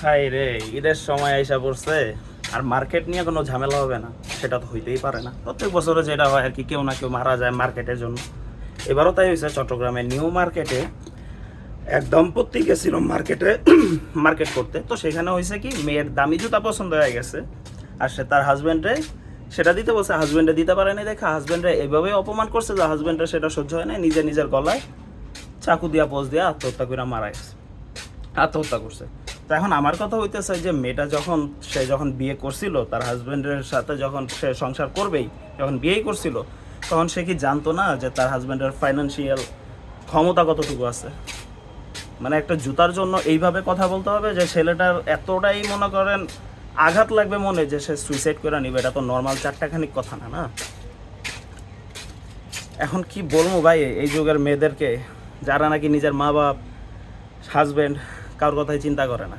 High রে, ঈদের সময় আইসা পড়ছে আর মার্কেট নিয়ে কোনো ঝামেলা হবে না সেটা তো হইতেই পারে না। প্রত্যেক বছরে যেটা হয় আর কি, কেউ না কেউ মারা যায় মার্কেটের জন্য। এবারও তাই হয়েছে, চট্টগ্রামের নিউ মার্কেটে এক দম্পতি গেছিল মার্কেটে মার্কেট করতে। তো সেখানে হয়েছে কি, মেয়ের দামি জুতা পছন্দ হয়ে গেছে আর সে তার হাজব্যান্ডে সেটা দিতে বলছে, হাজব্যান্ডে দিতে পারে নাই দেখে হাজব্যান্ডে এভাবেই অপমান করছে যে হাজব্যান্ডের সেটা সহ্য হয় না, নিজের গলায় চাকু দিয়া পোজ দিয়া আত্মহত্যা করে মারা গেছে, আত্মহত্যা করছে। তো এখন আমার কথা হইতেছে যে মেয়েটা যখন বিয়ে করছিল তার হাজব্যান্ডের সাথে, যখন সে সংসার করবেই, যখন বিয়েই করছিল, তখন সে কি জানতো না যে তার হাজব্যান্ডের ফাইন্যান্সিয়াল ক্ষমতা কতটুকু আছে? মানে একটা জুতার জন্য এইভাবে কথা বলতে হবে যে ছেলেটার এতটাই মনে করেন আঘাত লাগবে মনে যে সে সুইসাইড করে নিবে? এটা তো নর্মাল চারটাখানিক কথা না, না? এখন কি বলবো ভাই এই যুগের মেয়েদেরকে, যারা নাকি নিজের মা বাপ, হাজব্যান্ড কারোর কথাই চিন্তা করে না।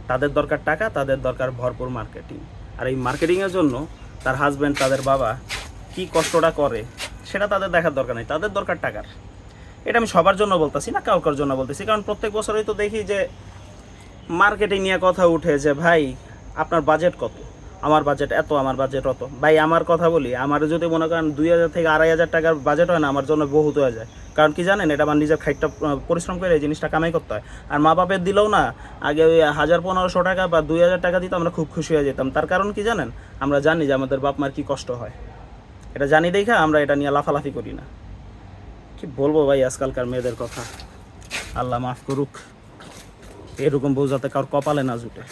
তাদের দরকার টাকা, তাদের দরকার ভরপুর মার্কেটিং। আর এই মার্কেটিংয়ের জন্য তার হাজব্যান্ড, তাদের বাবা কি কষ্টটা করে সেটা তাদের দেখার দরকার নেই, তাদের দরকার টাকার। এটা আমি সবার জন্য বলতেছি না, কাউকার জন্য বলতেছি, কারণ প্রত্যেক বছরই তো দেখি যে মার্কেটিং নিয়ে কথা উঠে যে ভাই আপনার বাজেট কত, আমার বাজেট এত, আমার বাজেট অত। ভাই আমার কথা বলি, আমার যদি মনে করেন 2000 থেকে 2500 টাকার বাজেট হয় না, আমার জন্য বহুত হয়ে যায়। কারণ কি জানেন, এটা আমার নিজের খাইটটা পরিশ্রম করে এই জিনিসটা কামাই করতে হয়। আর মা বাপের দিলেও না, আগে ওই 1500 টাকা বা 2000 টাকা দিতে আমরা খুব খুশি হয়ে যেতাম। তার কারণ কি জানেন, আমরা জানি যে আমাদের বাপ মার কী কষ্ট হয়, এটা জানি দেখা আমরা এটা নিয়ে লাফালাফি করি না। কি বলবো ভাই আজকালকার মেয়েদের কথা, আল্লাহ মাফ করুক, এরকম বউ যাতে কারোর কপালে না জুটে।